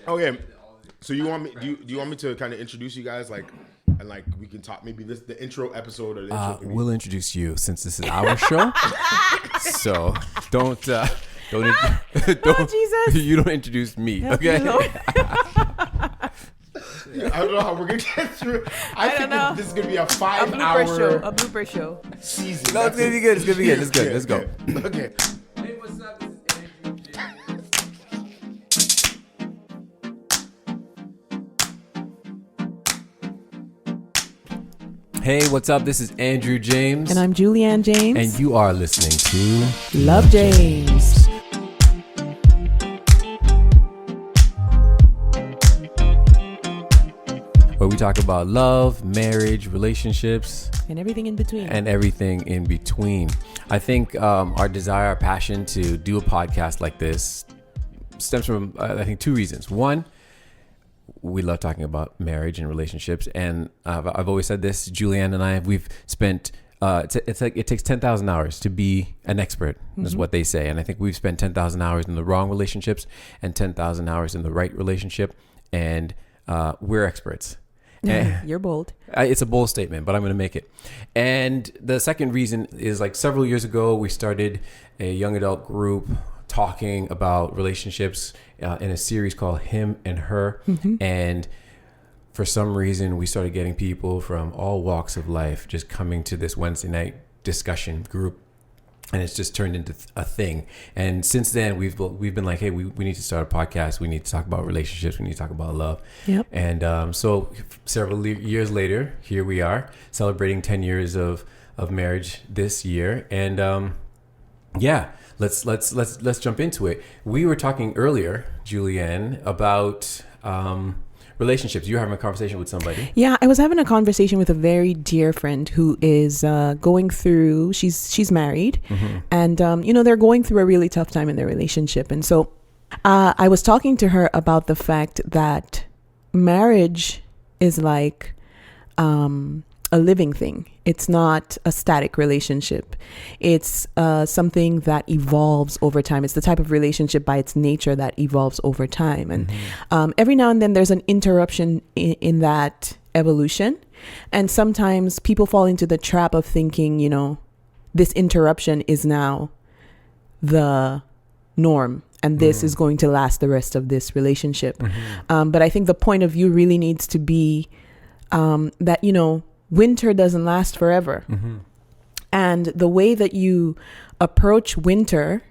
Okay, so you want me? Do you want me to kind of introduce you guys, and we can talk maybe the intro episode or the intro? We'll introduce you since this is our show. So don't Jesus. You don't introduce me, okay? I don't know how we're gonna get through. I think this is gonna be a 5-hour blooper show season. No, it's gonna be good. It's gonna be good. It's good. Let's go. Okay. Hey, what's up? This is Andrew James. Hey, what's up? This is Andrew James. And I'm Julianne James. And you are listening to LoveJames. Where we talk about love, marriage, relationships, and everything in between. I think our desire, our passion to do a podcast like this stems from, I think, two reasons. One, we love talking about marriage and relationships. And I've always said this, Julianne and I, we've spent, it's like it takes 10,000 hours to be an expert, is what they say. And I think we've spent 10,000 hours in the wrong relationships and 10,000 hours in the right relationship. And we're experts. You're bold. It's a bold statement, but I'm going to make it. And the second reason is, like, several years ago, we started a young adult group talking about relationships in a series called Him and Her. And for some reason, we started getting people from all walks of life just coming to this Wednesday night discussion group. And it's just turned into a thing. And since then, we've been like, hey, we need to start a podcast. We need to talk about relationships. We need to talk about love. Yep. And so several years later, here we are celebrating 10 years of marriage this year. And let's jump into it. We were talking earlier, Julianne, about relationships. You're having a conversation with somebody. Yeah, I was having a conversation with a very dear friend who is going through, she's married, and they're going through a really tough time in their relationship. And so I was talking to her about the fact that marriage is like a living thing. It's not a static relationship. It's something that evolves over time. It's the type of relationship by its nature that evolves over time. And every now and then there's an interruption in that evolution. And sometimes people fall into the trap of thinking, this interruption is now the norm. And this is going to last the rest of this relationship. But I think the point of view really needs to be that, winter doesn't last forever. And the way that you approach winter,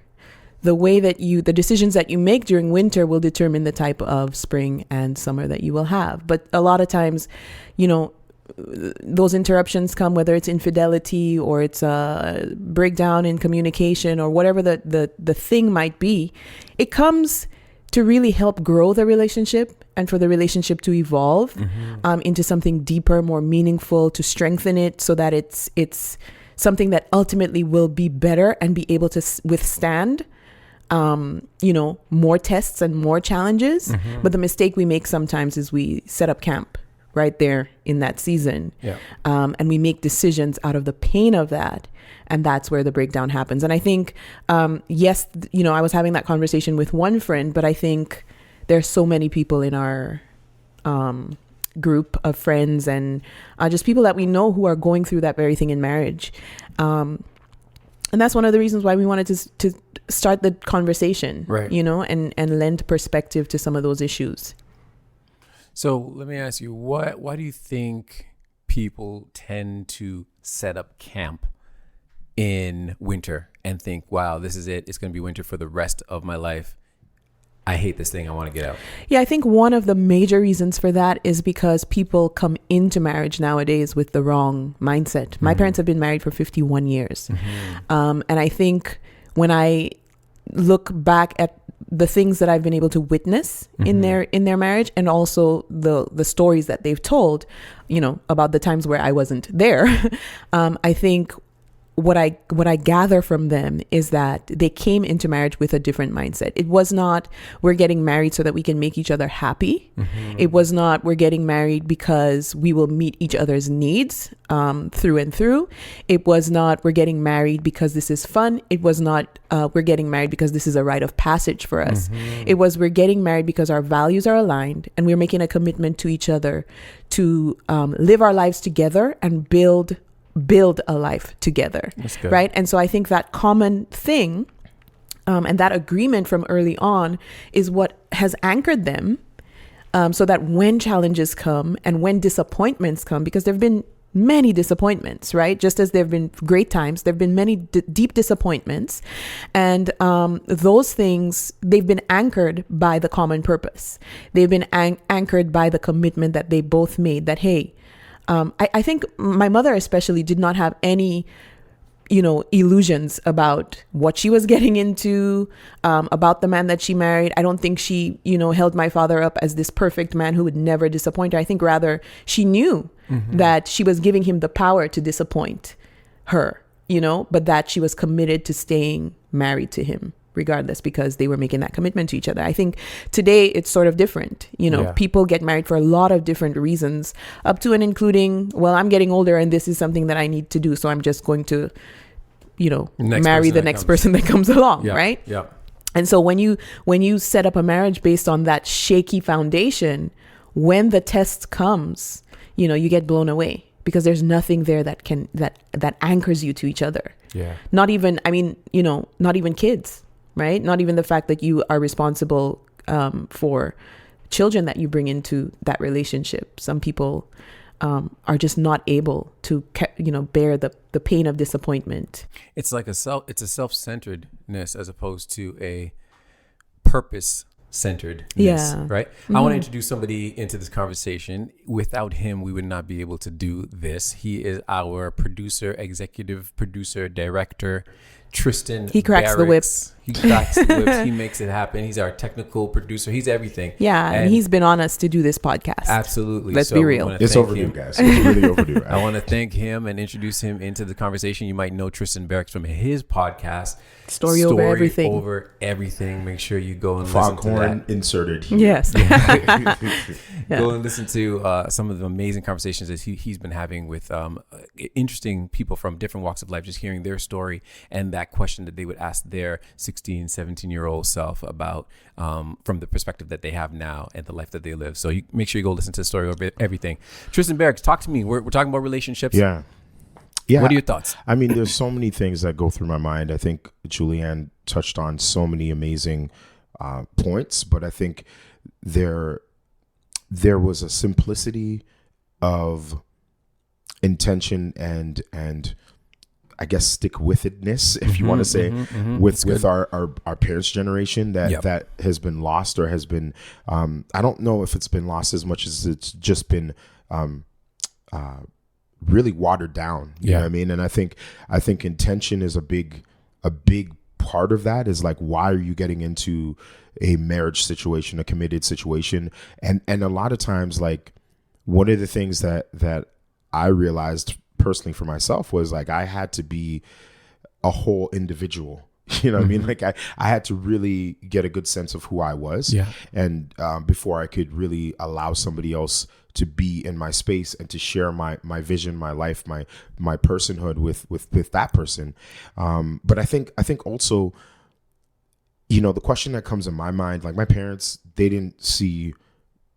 the decisions that you make during winter will determine the type of spring and summer that you will have. But a lot of times, those interruptions come, whether it's infidelity or it's a breakdown in communication or whatever the thing might be. It comes to really help grow the relationship and for the relationship to evolve into something deeper, more meaningful, to strengthen it so that it's something that ultimately will be better and be able to withstand, more tests and more challenges. But the mistake we make sometimes is we set up camp right there in that season. And we make decisions out of the pain of that. And that's where the breakdown happens. And I think, I was having that conversation with one friend, but I think there's so many people in our group of friends and just people that we know who are going through that very thing in marriage. And that's one of the reasons why we wanted to start the conversation, right. And lend perspective to some of those issues. So let me ask you, why do you think people tend to set up camp in winter and think, wow, this is it. It's going to be winter for the rest of my life. I hate this thing. I want to get out. Yeah, I think one of the major reasons for that is because people come into marriage nowadays with the wrong mindset. My parents have been married for 51 years. And I think when I look back at the things that I've been able to witness in their marriage, and also the stories that they've told, about the times where I wasn't there, I think what I gather from them is that they came into marriage with a different mindset. It was not, we're getting married so that we can make each other happy. It was not, we're getting married because we will meet each other's needs through and through. It was not, we're getting married because this is fun. It was not, we're getting married because this is a rite of passage for us. It was, we're getting married because our values are aligned and we're making a commitment to each other to live our lives together and build a life together, right? And so I think that common thing and that agreement from early on is what has anchored them, so that when challenges come and when disappointments come, because there have been many disappointments, right? Just as there have been great times, there have been many deep disappointments, and those things, they've been anchored by the common purpose. They've been anchored by the commitment that they both made, that, hey, I think my mother especially did not have any, illusions about what she was getting into, about the man that she married. I don't think she, held my father up as this perfect man who would never disappoint her. I think rather she knew that she was giving him the power to disappoint her, but that she was committed to staying married to him regardless, because they were making that commitment to each other. I think today it's sort of different. People get married for a lot of different reasons, up to and including, well, I'm getting older and this is something that I need to do, so I'm just going to, marry the next person that comes along, right? Yeah. And so when you set up a marriage based on that shaky foundation, when the test comes, you get blown away, because there's nothing there that anchors you to each other. Yeah. Not even kids. Right? Not even the fact that you are responsible for children that you bring into that relationship. Some people are just not able to, bear the pain of disappointment. It's like it's a self-centeredness as opposed to a purpose-centeredness, right? I want to introduce somebody into this conversation. Without him, we would not be able to do this. He is our producer, executive producer, director, Tristan. He cracks the whips. He cracks the whips. He makes it happen. He's our technical producer. He's everything. Yeah, and he's been on us to do this podcast. Absolutely. Let's be real. It's overdue, guys. It's really overdue. Right? I want to thank him and introduce him into the conversation. You might know Tristan Barracks from his podcast, Story Over Everything. Over Everything. Make sure you go and Foghorn listen to that. Inserted here. Yes. Go and listen to some of the amazing conversations that he's been having with interesting people from different walks of life, just hearing their story and that question that they would ask their 16, 17-year-old self about from the perspective that they have now and the life that they live. So you make sure you go listen to the Story Over Everything. Tristan Barracks, talk to me. We're talking about relationships. Yeah. What are your thoughts? I mean, there's so many things that go through my mind. I think Julianne touched on so many amazing points, but I think there was a simplicity of intention and I guess stick with itness, if you want to say, with our parents' generation that has been lost, or has been I don't know if it's been lost as much as it's just been really watered down. You know what I mean? And I think intention is a big part of that. Is like, why are you getting into a marriage situation, a committed situation? And a lot of times, like, one of the things that I realized personally for myself was, like, I had to be a whole individual. You know what I mean? Like, I had to really get a good sense of who I was. Yeah. And before I could really allow somebody else to be in my space and to share my vision, my life, my personhood with that person. But I think also, the question that comes in my mind, like, my parents, they didn't see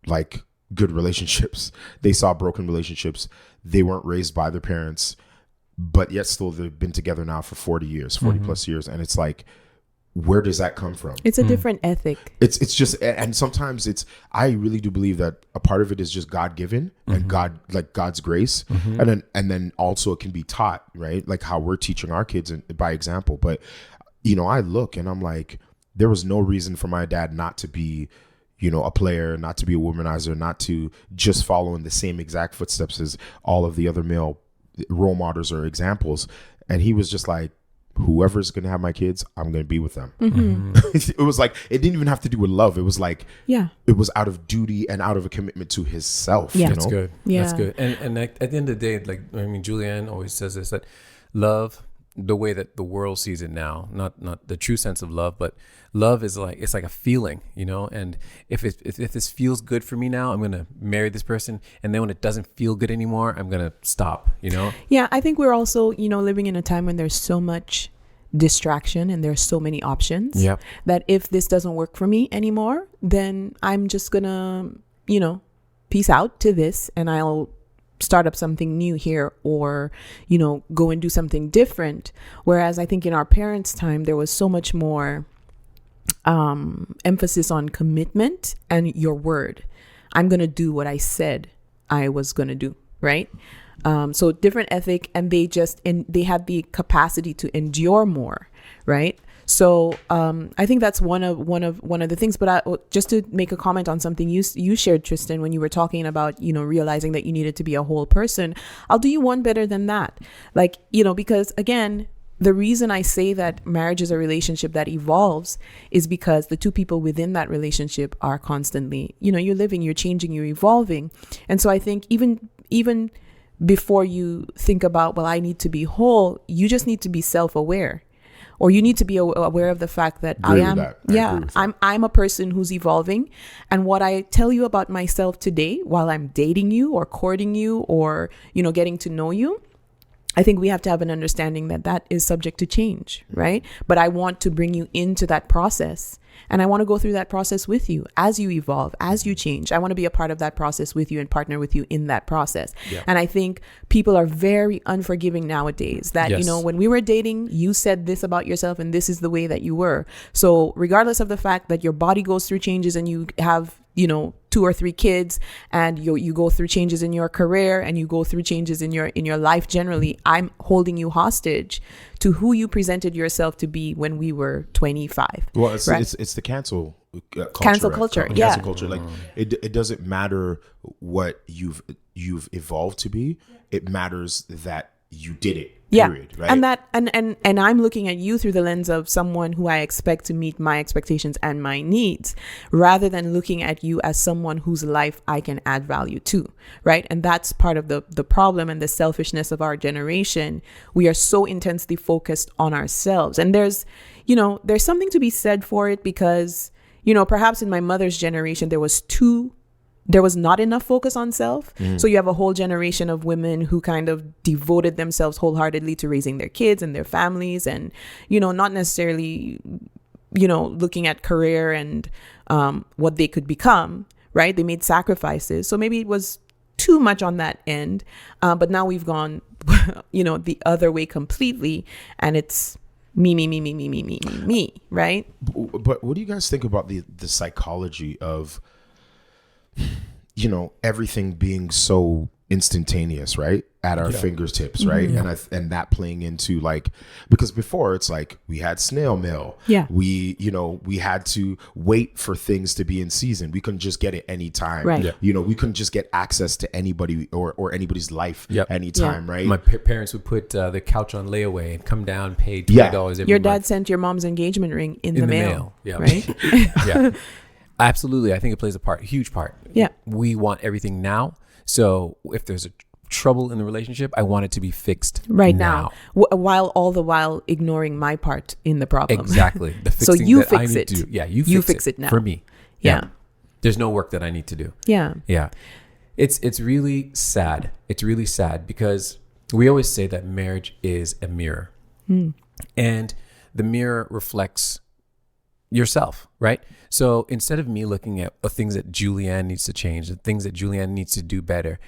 like good relationships. They saw broken relationships. They weren't raised by their parents, but yet still they've been together now for 40 plus years. And it's like, where does that come from? It's a different ethic. It's just, and sometimes I really do believe that a part of it is just God given and God's grace. And then also it can be taught, right? Like how we're teaching our kids by example. But, I look and I'm like, there was no reason for my dad not to be, a player, not to be a womanizer, not to just follow in the same exact footsteps as all of the other male role models or examples. And he was just like, whoever's going to have my kids, I'm going to be with them. It was like, it didn't even have to do with love. It was like, it was out of duty and out of a commitment to himself. That's good. Yeah. That's good. And at the end of the day, like, I mean, Julianne always says this, that love the way that the world sees it now, not the true sense of love, but love is like, it's like a feeling, you know. And if this feels good for me now, I'm gonna marry this person, and then when it doesn't feel good anymore, I'm gonna stop, you know. Yeah, I think we're also, you know, living in a time when there's so much distraction and there's so many options. Yep. That if this doesn't work for me anymore, then I'm just gonna, you know, peace out to this, and I'll start up something new here, or, you know, go and do something different. Whereas I think in our parents' time, there was so much more emphasis on commitment and your word. I'm going to do what I said I was going to do. Right. So different ethic, and they had the capacity to endure more. Right. So I think that's one of the things. But just to make a comment on something you shared, Tristan, when you were talking about, you know, realizing that you needed to be a whole person, I'll do you one better than that. Like, you know, because again, the reason I say that marriage is a relationship that evolves is because the two people within that relationship are constantly, you know, you're living, you're changing, you're evolving. And so I think even before you think about, well, I need to be whole, you just need to be self-aware. Or you need to be aware of the fact that I'm a person who's evolving. And what I tell you about myself today, while I'm dating you or courting you or, you know, getting to know you, I think we have to have an understanding that that is subject to change, right? But I want to bring you into that process. And I want to go through that process with you as you evolve, as you change. I want to be a part of that process with you and partner with you in that process. Yeah. And I think people are very unforgiving nowadays that, you know, when we were dating, you said this about yourself and this is the way that you were. So regardless of the fact that your body goes through changes and you have, you know, 2 or 3 kids, and you go through changes in your career and you go through changes in your life generally, I'm holding you hostage to who you presented yourself to be when we were 25. Well, it's the cancel culture. Cancel culture. Right? Yeah. Cancel culture. Like it doesn't matter what you've evolved to be. It matters that you did it. Period, right? And that and I'm looking at you through the lens of someone who I expect to meet my expectations and my needs, rather than looking at you as someone whose life I can add value to, right? And that's part of the problem and the selfishness of our generation. We are so intensely focused on ourselves, and there's something to be said for it, because, you know, perhaps in my mother's generation there was not enough focus on self. So you have a whole generation of women who kind of devoted themselves wholeheartedly to raising their kids and their families, and, you know, not necessarily, you know, looking at career and what they could become, right? They made sacrifices. So maybe it was too much on that end. But now we've gone, you know, the other way completely, and it's me, right? But what do you guys think about the psychology of, you know, everything being so instantaneous, right, at our fingertips, right? And that playing into, like, because before it's like we had snail mail, we had to wait for things to be in season. We couldn't just get it anytime, right? You know, we couldn't just get access to anybody or anybody's life anytime, right? My parents would put the couch on layaway and come down, pay $20 every Your month. dad sent your mom's engagement ring in the mail. Right? Yeah. Absolutely. I think it plays a huge part. Yeah. We want everything now. So if there's a trouble in the relationship, I want it to be fixed right now. All the while ignoring my part in the problem. Exactly. The so you fix it. Yeah, you fix it now. For me. Yeah. There's no work that I need to do. Yeah. Yeah. It's really sad. It's really sad because we always say that marriage is a mirror. And the mirror reflects yourself, right? So instead of me looking at the things that Julianne needs to change, the things that Julianne needs to do better,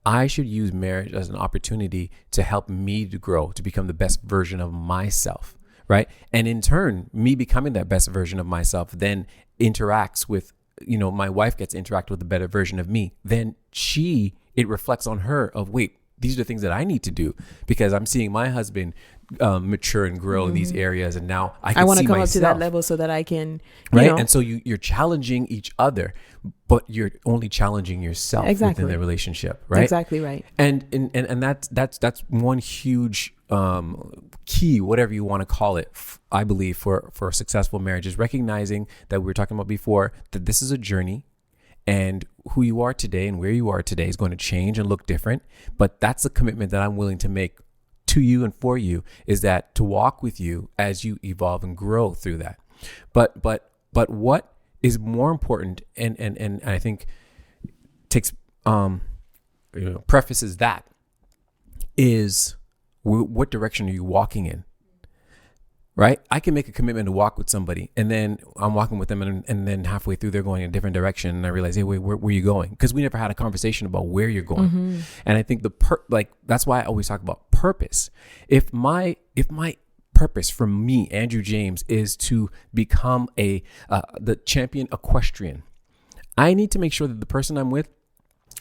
I should use marriage as an opportunity to help me to grow, to become the best version of myself, right? And in turn, me becoming that best version of myself then interacts with, you know, my wife gets to interact with a better version of me. Then it reflects on her of, wait, these are the things that I need to do because I'm seeing my husband mature and grow in these areas, and now I want to come myself up to that level so that I can, right? And so you're challenging each other, but you're only challenging yourself within the relationship, right? Exactly right. And that's one huge key, whatever you want to call it, I believe, for a successful marriage, is recognizing that we were talking about before, that this is a journey. And who you are today and where you are today is going to change and look different. But that's the commitment that I'm willing to make to you and for you is that to walk with you as you evolve and grow through that. But what is more important, and I think takes prefaces that, is what direction are you walking in? Right? I can make a commitment to walk with somebody, and then I'm walking with them, and then halfway through they're going in a different direction, and I realize, hey, wait, where are you going? Because we never had a conversation about where you're going. And I think that's why I always talk about purpose. If my purpose for me, Andrew James, is to become the champion equestrian, I need to make sure that the person I'm with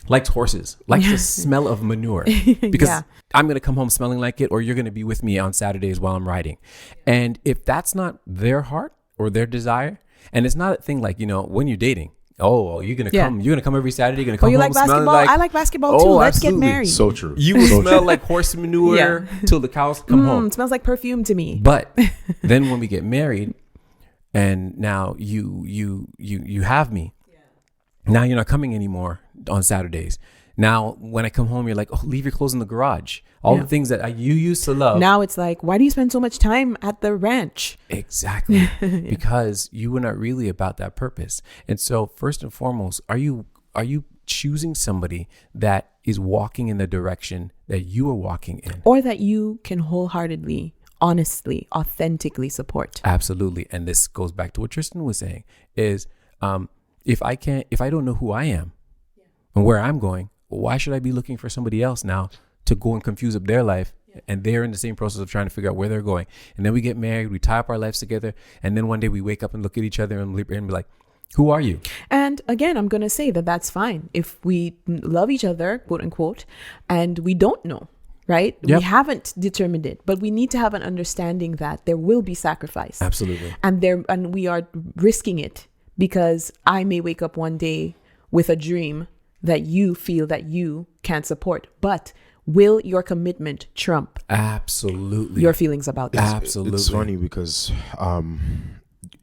likes horses, likes the smell of manure, because I'm going to come home smelling like it, or you're going to be with me on Saturdays while I'm riding. And if that's not their heart or their desire, and it's not a thing like, when you're dating, you're going to come every Saturday, you're going to come you home like basketball? smelling like, I like basketball too. Let's get married. So true. You will smell like horse manure till the cows come home. It smells like perfume to me. But then when we get married, and now you have me, now you're not coming anymore on Saturdays. Now, when I come home, you're like, leave your clothes in the garage. All the things that you used to love. Now it's like, why do you spend so much time at the ranch? Exactly. Because you were not really about that purpose. And so first and foremost, are you choosing somebody that is walking in the direction that you are walking in? Or that you can wholeheartedly, honestly, authentically support? Absolutely. And this goes back to what Tristan was saying, is if I don't know who I am and where I'm going, why should I be looking for somebody else now to go and confuse up their life? And they're in the same process of trying to figure out where they're going. And then we get married, we tie up our lives together. And then one day we wake up and look at each other and be like, who are you? And again, I'm going to say that that's fine. If we love each other, quote unquote, and we don't know, right? Yep. We haven't determined it, but we need to have an understanding that there will be sacrifice. Absolutely. And we are risking it, because I may wake up one day with a dream that you feel that you can't support. But will your commitment trump absolutely your feelings about this? Absolutely. It's funny because,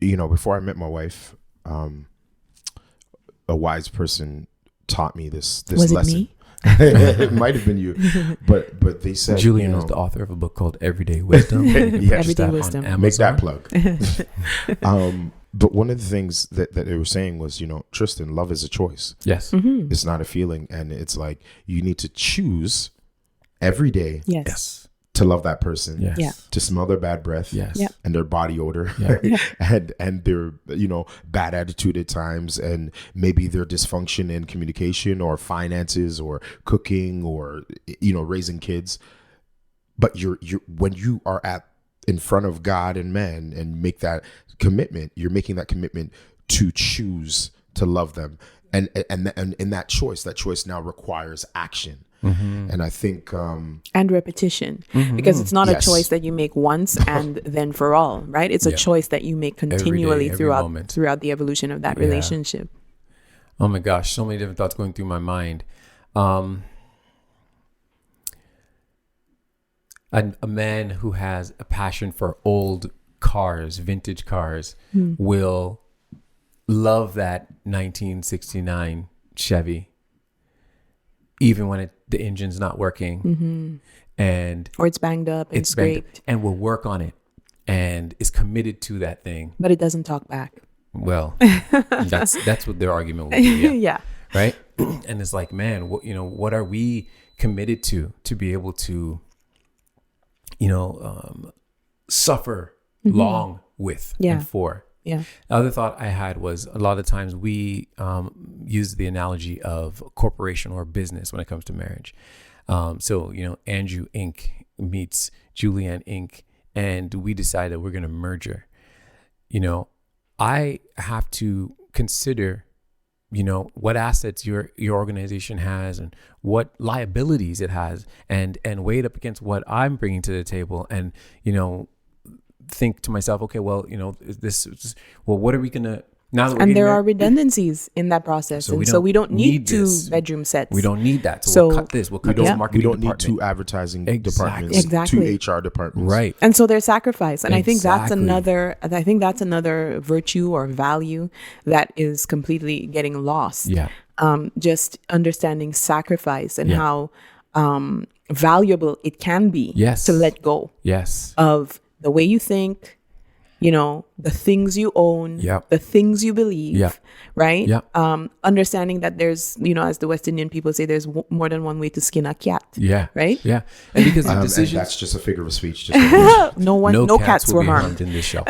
before I met my wife, a wise person taught me this Was lesson. It me? It might have been you, but they said Julian is the author of a book called Everyday Wisdom. Everyday Wisdom. Make that plug. But one of the things that they were saying was, Tristan, love is a choice. Yes. Mm-hmm. It's not a feeling. And it's like, you need to choose every day Yes. to love that person, Yes. Yeah. to smell their bad breath, Yes. Yeah. and their body odor, Yeah. and their, bad attitude at times, and maybe their dysfunction in communication or finances or cooking or, raising kids. But you're when you are in front of God and man and make that commitment, you're making that commitment to choose to love them. And in that choice now requires action. Mm-hmm. And I think and repetition, because it's not a choice that you make once and then for all, right? It's a choice that you make continually throughout the evolution of that relationship. Oh my gosh, so many different thoughts going through my mind. A man who has a passion for old cars, vintage cars, will love that 1969 Chevy, even when the engine's not working, or it's banged up and scraped, and will work on it and is committed to that thing. But it doesn't talk back. Well, that's what their argument will be. Yeah. Right. And it's like, man, what are we committed to be able to, suffer long with and for? Yeah. The other thought I had was, a lot of times we use the analogy of corporation or business when it comes to marriage. So, Andrew Inc. meets Julianne Inc. and we decide that we're going to merger. I have to consider, what assets your organization has and what liabilities it has, and weigh it up against what I'm bringing to the table, and, think to myself, okay, well, what are we going to, now that we're and there are redundancies in that process. So we don't need 2 bedroom sets. We don't need that. So we'll cut this. We'll cut this marketing We don't department. need 2 advertising departments, Exactly. 2 HR departments. Right. And so there's sacrifice. And Exactly. I think that's another virtue or value that is completely getting lost. Yeah. Just understanding sacrifice and how valuable it can be Yes. to let go Yes. of the way you think, the things you own, Yep. the things you believe, Yep. right? Yep. Understanding that there's, as the West Indian people say, there's more than one way to skin a cat. Yeah. Right? Yeah. And because the And decisions, that's just a figure of speech. Just No cats will were be harmed. in this show.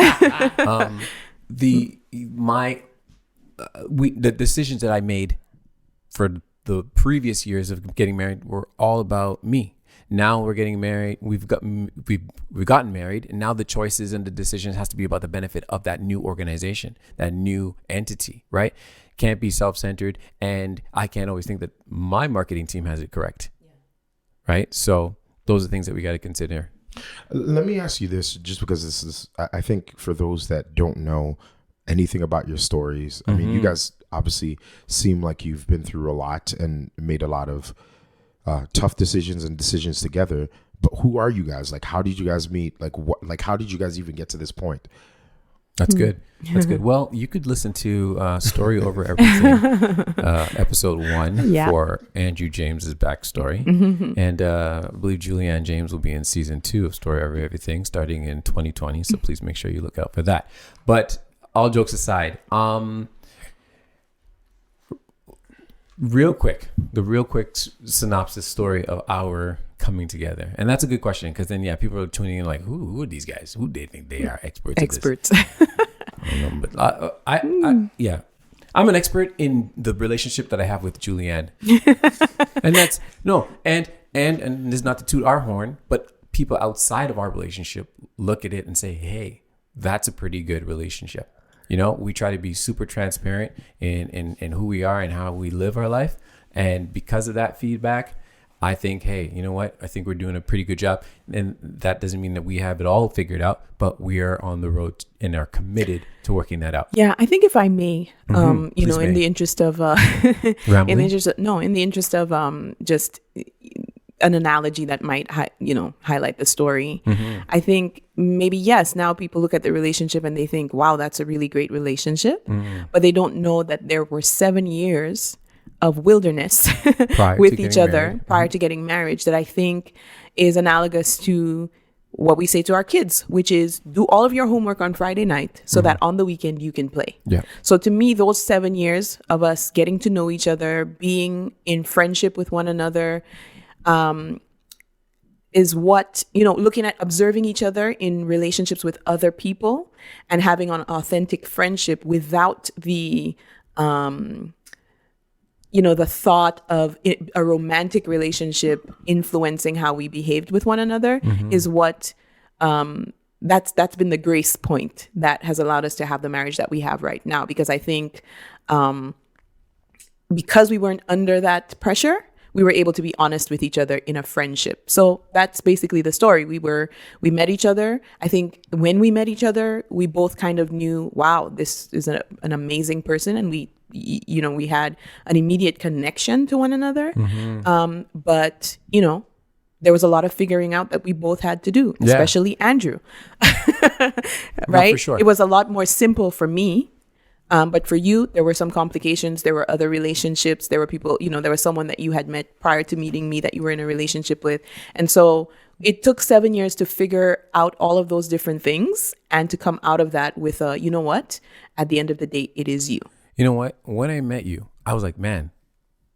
The decisions that I made for the previous years of getting married were all about me. Now we're getting married. We've gotten married, and now the choices and the decisions has to be about the benefit of that new organization, that new entity, right? Can't be self-centered, and I can't always think that my marketing team has it correct, right? So those are things that we got to consider. Let me ask you this, just because this is, I think for those that don't know anything about your stories, I mean, you guys obviously seem like you've been through a lot and made a lot of tough decisions and decisions together. But who are you guys? Like, how did you guys meet? Like, what? Like, how did you guys even get to this point? That's good. That's good. Well, you could listen to Story Over Everything, episode 1 for Andrew James's backstory. And I believe Julianne James will be in season 2 of Story Over Everything starting in 2020. So please make sure you look out for that. But all jokes aside, the real quick synopsis story of our coming together. And that's a good question, because then, people are tuning in like, who are these guys? Who do they think they are experts? I don't know, but I'm an expert in the relationship that I have with Julianne. And that's, and this is not to toot our horn, but people outside of our relationship look at it and say, hey, that's a pretty good relationship. We try to be super transparent in who we are and how we live our life. And because of that feedback, I think, hey, you know what? I think we're doing a pretty good job. And that doesn't mean that we have it all figured out, but we are on the road and are committed to working that out. Yeah, I think if I may, in the interest of, just an analogy that might, highlight the story. I think maybe, yes, now people look at the relationship and they think, wow, that's a really great relationship. But they don't know that there were 7 years of wilderness with each other prior to getting married, that I think is analogous to what we say to our kids, which is do all of your homework on Friday night so that on the weekend you can play. Yeah. So to me, those 7 years of us getting to know each other, being in friendship with one another, is what, looking at observing each other in relationships with other people and having an authentic friendship without the, the thought of a romantic relationship influencing how we behaved with one another is what, that's been the grace point that has allowed us to have the marriage that we have right now. Because I think, because we weren't under that pressure, we were able to be honest with each other in a friendship. So that's basically the story. We met each other. I think when we met each other, we both kind of knew, wow, this is an amazing person. And we had an immediate connection to one another. But, there was a lot of figuring out that we both had to do, especially Andrew. Right? No, for sure. It was a lot more simple for me. But for you, there were some complications. There were other relationships. There were people, there was someone that you had met prior to meeting me that you were in a relationship with. And so it took 7 years to figure out all of those different things and to come out of that with you know what? At the end of the day, it is you. You know what? When I met you, I was like, man,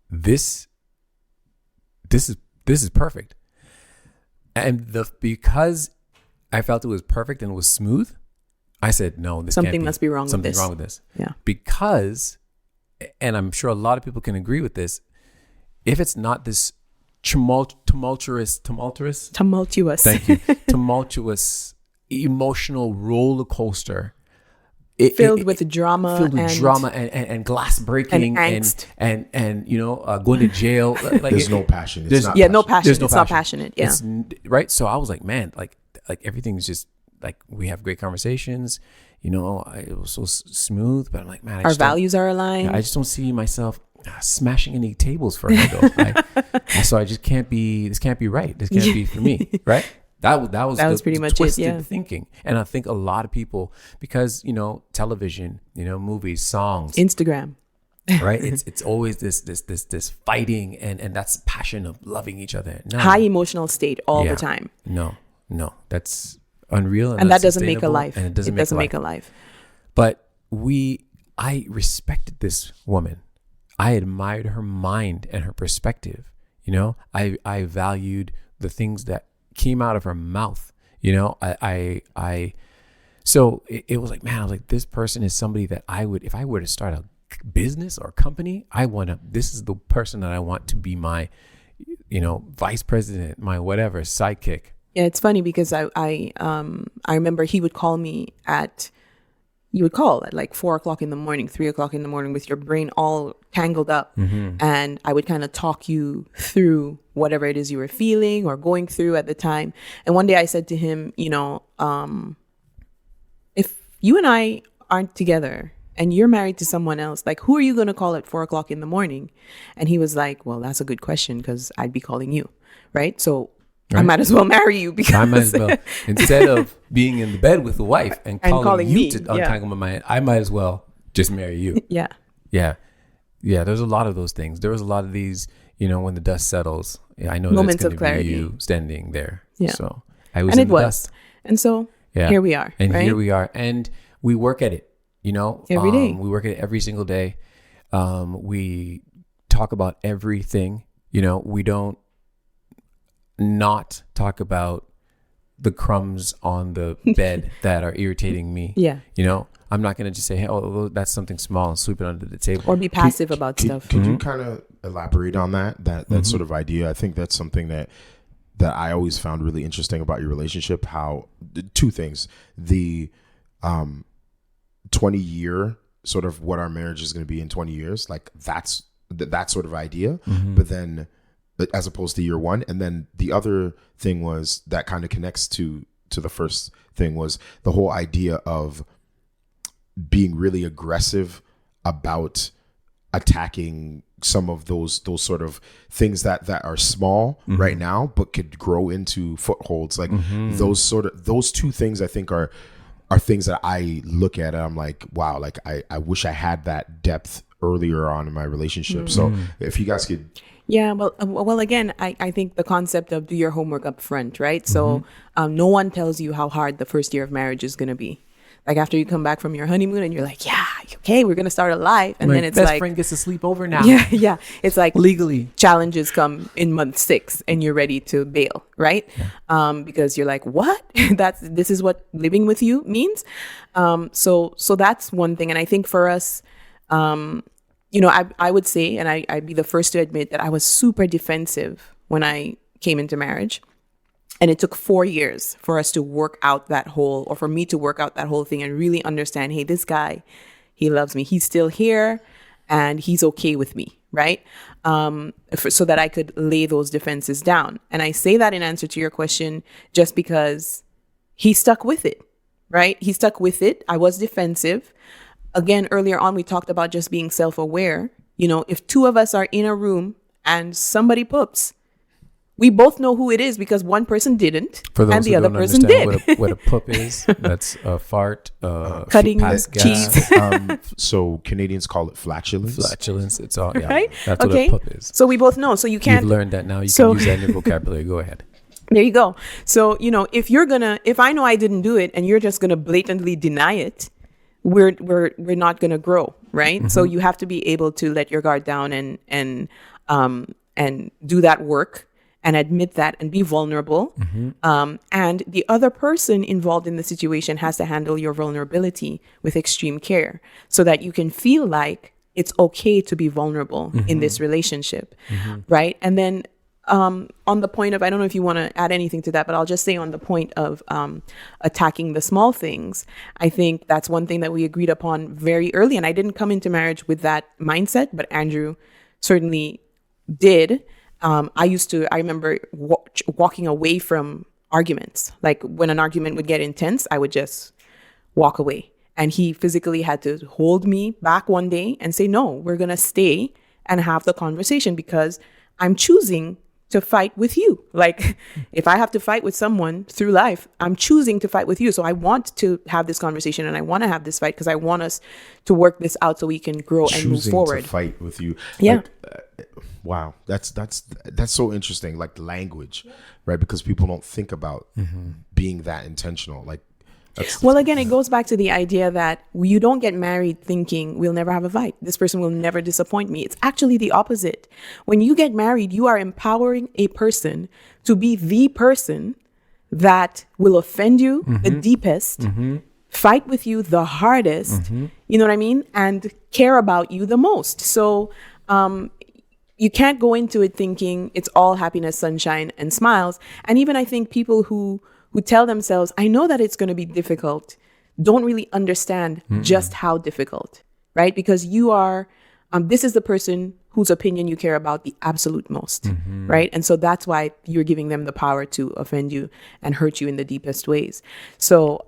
this is perfect. And because I felt it was perfect and it was smooth, I said, no, this something can't be. Must be wrong Something's with this. wrong with this. Yeah. Because, and I'm sure a lot of people can agree with this, if it's not this tumultuous, thank you, tumultuous, emotional roller coaster, filled with drama and glass breaking and angst and going to jail. Like there's no passion. No passion. It's not passionate. Yeah. It's, right. So I was like, man, like everything's just like, we have great conversations. It was so smooth, but I'm like, man, our values are aligned. I just don't see myself smashing any tables for her though. So I just can't be. This can't be right. This can't be for me. Right. That was pretty much twisted it, yeah. thinking. And I think a lot of people, because, television, movies, songs, Instagram. right? It's always this fighting, and that's passion of loving each other. No. High emotional state all Yeah. the time. No, that's unreal, And that that's doesn't make a sustainable, life. and it doesn't make a life. life. But I respected this woman. I admired her mind and her perspective. You know, I valued the things that came out of her mouth. You know, so it was like, man, I was like, this person is somebody that I would, if I were to start a business or company, this is the person that I want to be my, you know, vice president, my whatever, sidekick. Yeah, it's funny because I remember he would call me you would call at like 4 o'clock in the morning, 3 o'clock in the morning with your brain all tangled up. Mm-hmm. And I would kind of talk you through whatever it is you were feeling or going through at the time. And one day I said to him, you know, if you and I aren't together and you're married to someone else, like, who are you going to call at 4 o'clock in the morning? And he was like, well, that's a good question because I'd be calling you. Right. So I might as well marry you because I might as well, instead of being in the bed with the wife and calling you me, to untangle my mind, I might as well just marry you. Yeah. Yeah. There's a lot of those things. There was a lot of these, you know, when the dust settles. Yeah, I know Moments that's of going to be clarity. you standing there. Yeah. So I was And in it the was. dust. And so here we are. And right? here we are. And we work at it, you know, Every day. We work at it every single day. We talk about everything, you know, we don't not talk about the crumbs on the bed that are irritating me. Yeah. You know, I'm not going to just say, hey, oh, that's something small and sweep it under the table. Or be passive about stuff. Could you kind of elaborate on that sort of idea? I think that's something that I always found really interesting about your relationship. How two things: the 20-year sort of what our marriage is going to be in 20 years, like that's that sort of idea. But then, as opposed to year one, and then the other thing was that kind of connects to the first thing was the whole idea of being really aggressive about attacking some of those sort of things that are small right now, but could grow into footholds. Like those two things, I think are things that I look at and I'm like, wow, like I wish I had that depth earlier on in my relationship. So if you guys could. Yeah, well, again, I think the concept of do your homework up front, right? So no one tells you how hard the first year of marriage is going to be. Like after you come back from your honeymoon and you're like, yeah, okay, we're going to start a life. And my then it's best like, friend gets to sleep over now. yeah. It's like Legally. challenges come in month 6 and you're ready to bail, right? Because you're like, what? This is what living with you means. So that's one thing. And I think for us, you know, I would say, and I'd be the first to admit that I was super defensive when I came into marriage. And it took 4 years for us to work out that whole, or for me to work out that whole thing and really understand, hey, this guy, he loves me. He's still here and he's okay with me, right? So that I could lay those defenses down. And I say that in answer to your question just because he stuck with it, right? He stuck with it. I was defensive. Again, earlier on, we talked about just being self-aware. You know, if 2 of us are in a room and somebody poops, we both know who it is because one person didn't and the other person did. What a poop is, that's a fart, cutting pass cheese. So Canadians call it flatulence. Flatulence. It's all, yeah. Right? That's Okay. what a poop is. So we both know. So you can't. You've learned that now. You So- can use that in your vocabulary. Go ahead. There you go. So, you know, if I know I didn't do it and you're just gonna blatantly deny it, we're not gonna grow, right? So you have to be able to let your guard down and do that work and admit that and be vulnerable. And the other person involved in the situation has to handle your vulnerability with extreme care so that you can feel like it's okay to be vulnerable in this relationship, right? And then on the point of, I don't know if you want to add anything to that, but I'll just say on the point of attacking the small things, I think that's one thing that we agreed upon very early. And I didn't come into marriage with that mindset, but Andrew certainly did. I remember walking away from arguments. Like when an argument would get intense, I would just walk away. And he physically had to hold me back one day and say, no, we're going to stay and have the conversation because I'm choosing to fight with you. Like if I have to fight with someone through life, I'm choosing to fight with you. So I want to have this conversation and I want to have this fight because I want us to work this out so we can grow and move forward. To fight with you. Yeah. Wow. That's so interesting. Like language, right? Because people don't think about being that intentional. Like, well, again, it goes back to the idea that you don't get married thinking we'll never have a fight. This person will never disappoint me. It's actually the opposite. When you get married, you are empowering a person to be the person that will offend you the deepest, fight with you the hardest, you know what I mean? And care about you the most. So you can't go into it thinking it's all happiness, sunshine, and smiles. And even I think people who tell themselves, I know that it's going to be difficult, don't really understand just how difficult, right? Because you are, this is the person whose opinion you care about the absolute most, right? And so that's why you're giving them the power to offend you and hurt you in the deepest ways. So,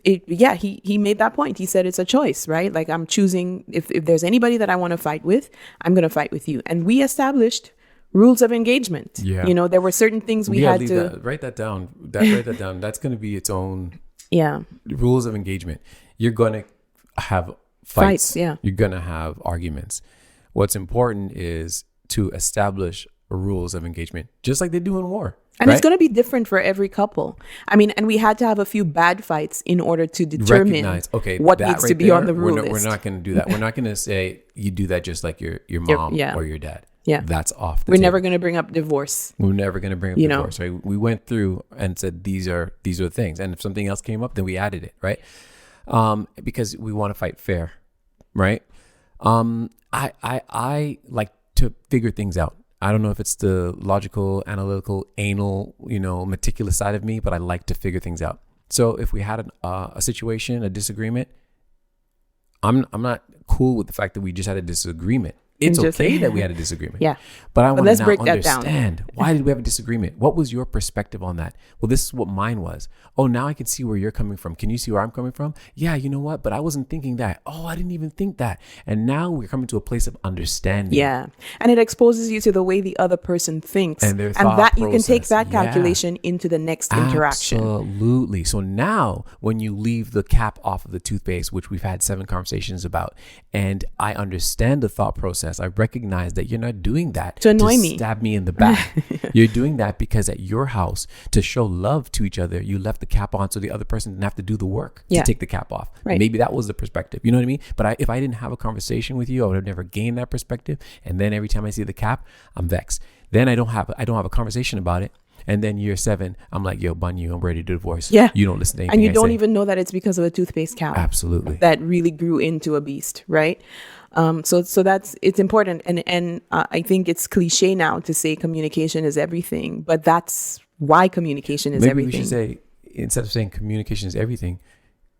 he made that point. He said it's a choice, right? Like I'm choosing, if there's anybody that I want to fight with, I'm going to fight with you. And we established rules of engagement. Yeah. You know, there were certain things we had to write that down. Write that down. That's going to be its own rules of engagement. You're going to have fights. Yeah. You're going to have arguments. What's important is to establish rules of engagement, just like they do in war. And it's going to be different for every couple. I mean, and we had to have a few bad fights in order to determine what needs to be on the rule list. We're not going to do that. We're not going to say you do that just like your mom or your dad. Yeah. That's off the We're table. never going to bring up divorce. We're never going to bring up divorce, right? We went through and said, these are the things. And if something else came up, then we added it, right? Because we want to fight fair, right? I like to figure things out. I don't know if it's the logical, analytical, anal, meticulous side of me, but I like to figure things out. So if we had a situation, a disagreement, I'm not cool with the fact that we just had a disagreement. It's okay that we had a disagreement. Yeah. But I want to now break understand, that down. Why did we have a disagreement? What was your perspective on that? Well, this is what mine was. Oh, now I can see where you're coming from. Can you see where I'm coming from? Yeah, you know what? But I wasn't thinking that. Oh, I didn't even think that. And now we're coming to a place of understanding. Yeah. And it exposes you to the way the other person thinks. And their thought that process. You can take that calculation into the next interaction. Absolutely. So now when you leave the cap off of the toothpaste, which we've had 7 conversations about, and I understand the thought process, I recognize that you're not doing that to annoy me, stab me in the back. You're doing that because at your house, to show love to each other, you left the cap on so the other person didn't have to do the work to take the cap off. Right. Maybe that was the perspective. You know what I mean? But if I didn't have a conversation with you, I would have never gained that perspective. And then every time I see the cap, I'm vexed. Then I don't have a conversation about it. And then year 7, I'm like, yo, Banyu, I'm ready to divorce. Yeah. You don't listen to anything And you I don't say. even know that it's because of a toothpaste cap. Absolutely. That really grew into a beast, right? So it's important. And I think it's cliche now to say communication is everything, but that's why communication is everything. Maybe we should say, instead of saying communication is everything,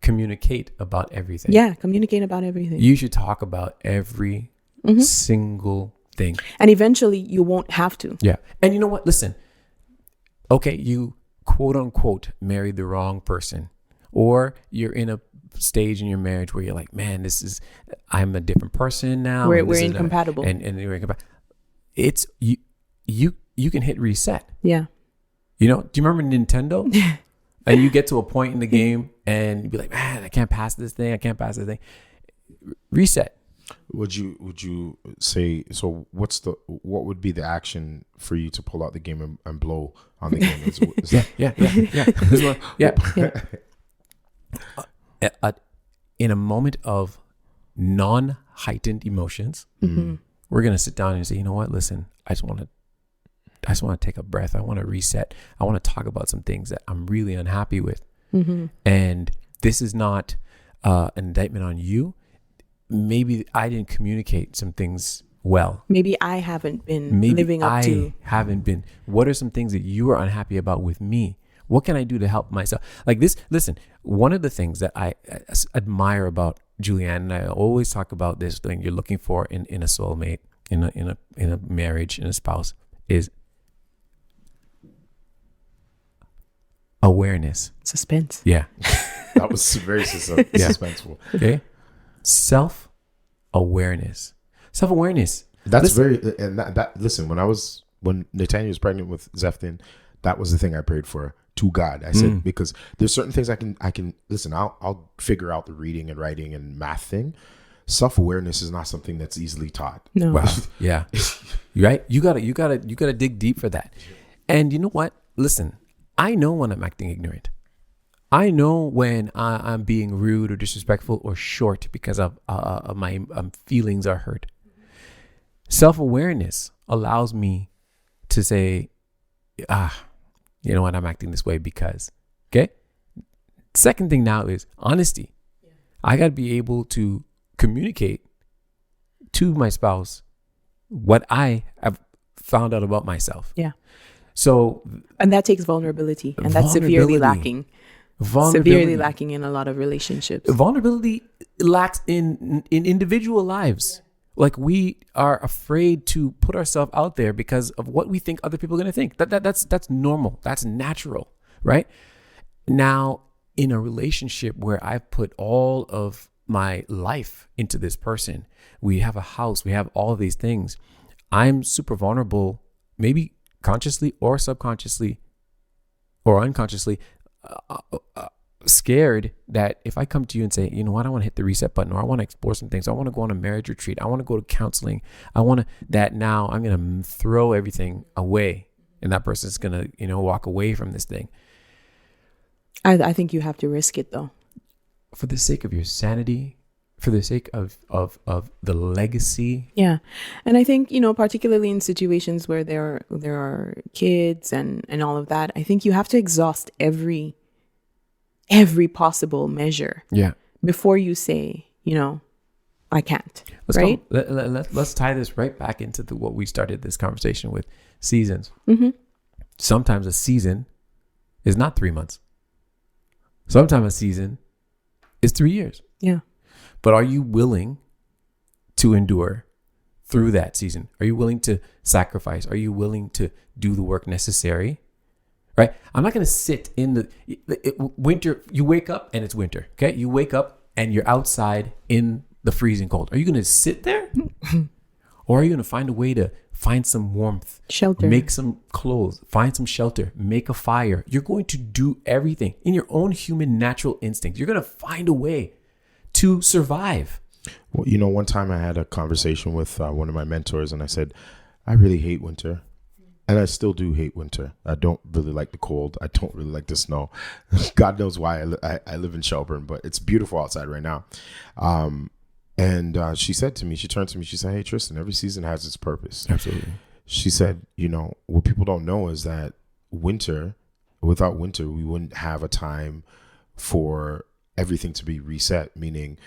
communicate about everything. Yeah, communicate about everything. You should talk about every single thing. And eventually you won't have to. Yeah. And you know what? Listen, okay, you quote unquote married the wrong person, or you're in a stage in your marriage where you're like, man, I'm a different person now. We're incompatible. And we're incompatible. It's you can hit reset. Yeah. Do you remember Nintendo? And you get to a point in the game and you'd be like, man, I can't pass this thing. Reset. Would you say, so what would be the action for you to pull out the game and blow on the game? Is that, yeah. This one, in a moment of non-heightened emotions, we're going to sit down and say, you know what, listen, I just want to take a breath. I want to reset. I want to talk about some things that I'm really unhappy with. And this is not an indictment on you. Maybe I didn't communicate some things well. Maybe I haven't been living up to. I haven't been. What are some things that you are unhappy about with me? What can I do to help myself? Like this, listen, one of the things that I admire about Julianne, and I always talk about this thing you're looking for in a soulmate, in a marriage, in a spouse, is awareness. Suspense. Yeah. That was very suspenseful. Okay. Self-awareness. That's listen, very, and that listen, when I was when Natanya was pregnant with Zefton, that was the thing I prayed for to God. I said, because there's certain things I can listen, I'll figure out the reading and writing and math thing. Self-awareness is not something that's easily taught. No. Wow. Yeah. Right. You gotta dig deep for that. And you know what? Listen, I know when I'm acting ignorant. I know when I'm being rude or disrespectful or short because of my feelings are hurt. Self-awareness allows me to say, you know what, I'm acting this way because, okay? Second thing now is honesty. Yeah. I got to be able to communicate to my spouse what I have found out about myself. Yeah. So, and that takes vulnerability, and that's severely lacking. Severely lacking in a lot of relationships. Vulnerability lacks in individual lives. Like, we are afraid to put ourselves out there because of what we think other people are going to think. That's normal. That's natural, right? Now, in a relationship where I've put all of my life into this person, we have a house, we have all of these things. I'm super vulnerable, maybe consciously or subconsciously or unconsciously, scared that if I come to you and say, you know what, I want to hit the reset button, or I want to explore some things, I want to go on a marriage retreat, I want to go to counseling, I want to, that now I'm going to throw everything away, and that person's going to, walk away from this thing. I think you have to risk it, though, for the sake of your sanity, for the sake of the legacy. Yeah. And I think, particularly in situations where there are kids and all of that, I think you have to exhaust every possible measure. Yeah. Before you say, I can't. Right? Let's tie this right back into what we started this conversation with, seasons. Mm-hmm. Sometimes a season is not 3 months. Sometimes a season is 3 years. Yeah. But are you willing to endure through that season? Are you willing to sacrifice? Are you willing to do the work necessary? Right? I'm not going to sit in the winter. You wake up and it's winter. Okay. You wake up and you're outside in the freezing cold. Are you going to sit there? Or are you going to find a way to find some warmth, shelter, make some clothes, find some shelter, make a fire? You're going to do everything in your own human natural instinct. You're going to find a way to survive. Well, one time I had a conversation with one of my mentors, and I said, I really hate winter. And I still do hate winter. I don't really like the cold. I don't really like the snow. God knows why. I live in Shelburne, but it's beautiful outside right now. And she said to me, she turned to me, she said, hey, Tristan, every season has its purpose. Absolutely. She said, what people don't know is that without winter, we wouldn't have a time for everything to be reset, meaning,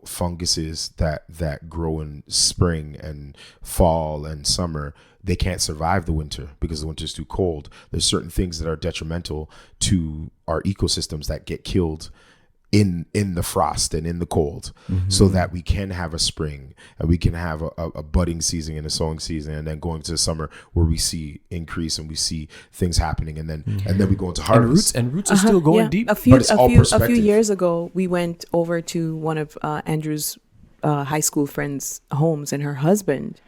funguses that grow in spring and fall and summer, they can't survive the winter because the winter is too cold. There's certain things that are detrimental to our ecosystems that get killed in the frost and in the cold, so that we can have a spring and we can have a budding season and a sowing season, and then going to the summer where we see increase and we see things happening, and then we go into harvest. And roots are still going deep. A few years ago, we went over to one of Andrew's high school friends' homes, and her husband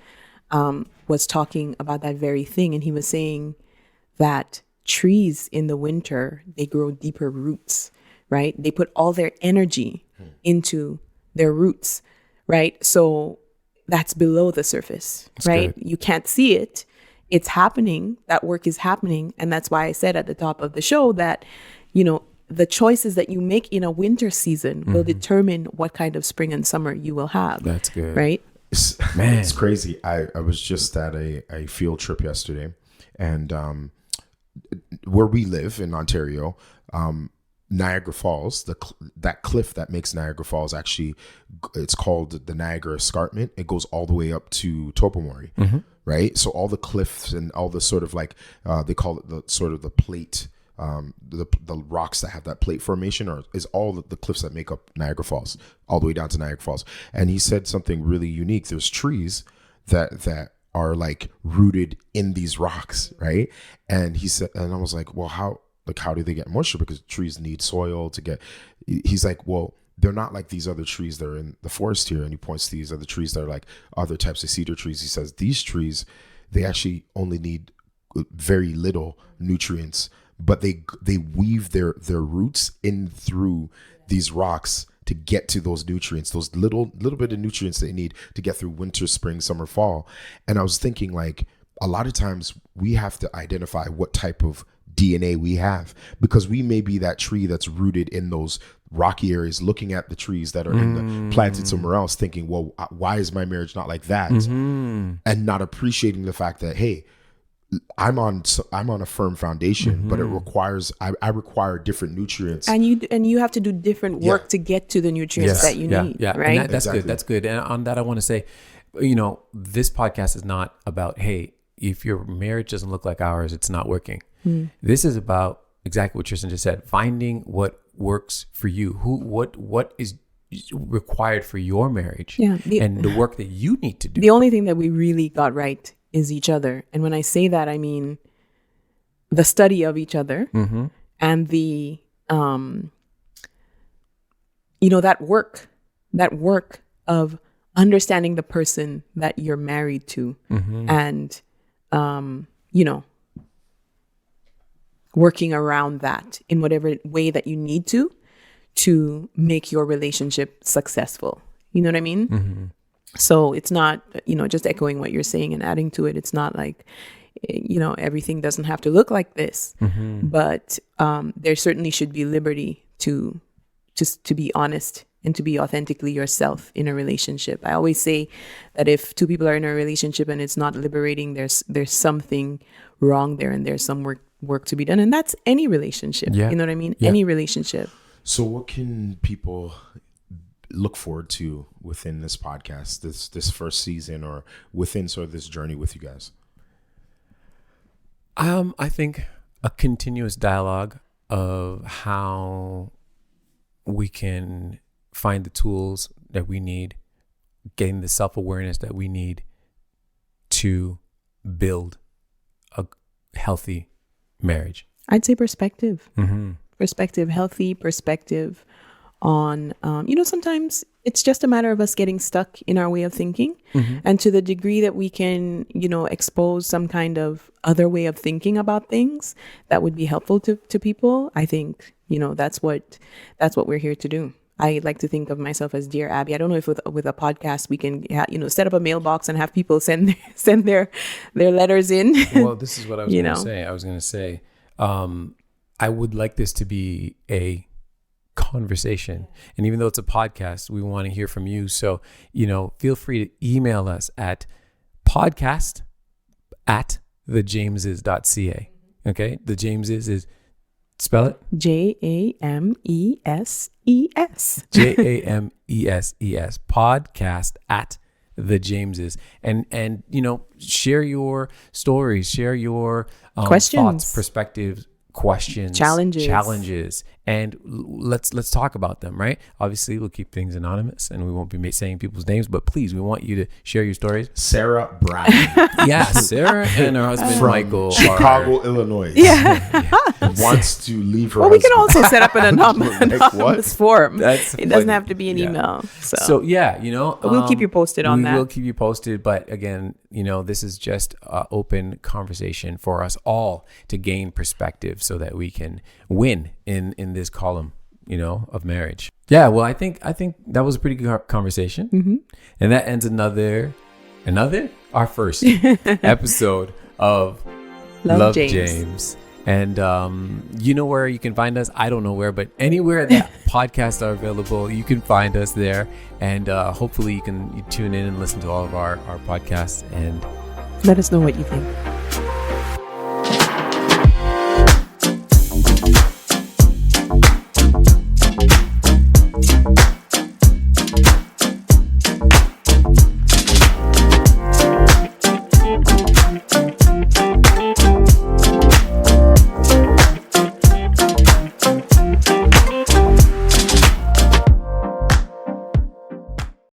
was talking about that very thing, and he was saying that trees in the winter, they grow deeper roots. Right? They put all their energy into their roots, right? So that's below the surface, that's right? Good. You can't see it. It's happening. That work is happening. And that's why I said at the top of the show that, the choices that you make in a winter season will determine what kind of spring and summer you will have. That's good. Right? It's crazy. I was just at a field trip yesterday, and where we live in Ontario, Niagara Falls, that cliff that makes Niagara Falls, actually, it's called the Niagara Escarpment. It goes all the way up to Tobermory, right? So all the cliffs and all the sort of like, they call it the sort of the plate, the rocks that have that plate formation, is all the cliffs that make up Niagara Falls, all the way down to Niagara Falls. And he said something really unique. There's trees that are like rooted in these rocks, right? And he said, and I was like, well, how do they get moisture? Because trees need soil to get. He's like, well, they're not like these other trees that are in the forest here. And he points to these other trees that are like other types of cedar trees. He says these trees, they actually only need very little nutrients, but they weave their roots in through these rocks to get to those nutrients, those little bit of nutrients they need to get through winter, spring, summer, fall. And I was thinking, like, a lot of times we have to identify what type of DNA we have, because we may be that tree that's rooted in those rocky areas, looking at the trees that are planted somewhere else, thinking, well, why is my marriage not like that? And not appreciating the fact that, hey, I'm on a firm foundation, but it requires I require different nutrients, and you have to do different work to get to the nutrients that you need. Right? And that's good. That's good. And on that, I want to say, this podcast is not about, hey, if your marriage doesn't look like ours, it's not working. This is about exactly what Tristan just said: finding what works for you, what is required for your marriage, and the work that you need to do. The only thing that we really got right is each other. And when I say that, I mean the study of each other and the, that work of understanding the person that you're married to and, working around that in whatever way that you need to make your relationship successful. You know what I mean? So it's not, just echoing what you're saying and adding to it. It's not like, everything doesn't have to look like this, but there certainly should be liberty to be honest and to be authentically yourself in a relationship. I always say that if two people are in a relationship and it's not liberating, there's something wrong there, and there's some work to be done. And that's any relationship. You know what I mean? Any relationship. So what can people look forward to within this podcast, this first season, or within sort of this journey with you guys? I think a continuous dialogue of how we can find the tools that we need, gain the self-awareness that we need to build a healthy marriage. I'd say perspective. Perspective, healthy perspective on, sometimes it's just a matter of us getting stuck in our way of thinking. And to the degree that we can, expose some kind of other way of thinking about things that would be helpful to people, I think, that's what we're here to do. I like to think of myself as Dear Abby. I don't know if with a podcast we can, set up a mailbox and have people send their letters in. Well, this is what I was going to say. I was going to say, I would like this to be a conversation. And even though it's a podcast, we want to hear from you. So, feel free to email us at podcast@thejameses.ca. Okay. The Jameses is, spell it. JAMESES. JAMESES. Podcast@thejameses. And share your stories, share your questions, thoughts, perspectives, questions, challenges, and let's talk about them. Right? Obviously, we'll keep things anonymous, and we won't be saying people's names. But please, we want you to share your stories. Sarah Bradley, Sarah and her husband from Michael, Chicago, Illinois. Wants to leave her. Well, we can also set up an anonymous form. It doesn't have to be an email. So we'll keep you posted on that. We will keep you posted. But again, this is just an open conversation for us all to gain perspective, so that we can win in this column, of marriage. Yeah. Well, I think that was a pretty good conversation, and that ends our first episode of LoveJames. And where you can find us? I don't know where, but anywhere that podcasts are available, you can find us there. And hopefully you tune in and listen to all of our podcasts and let us know what you think.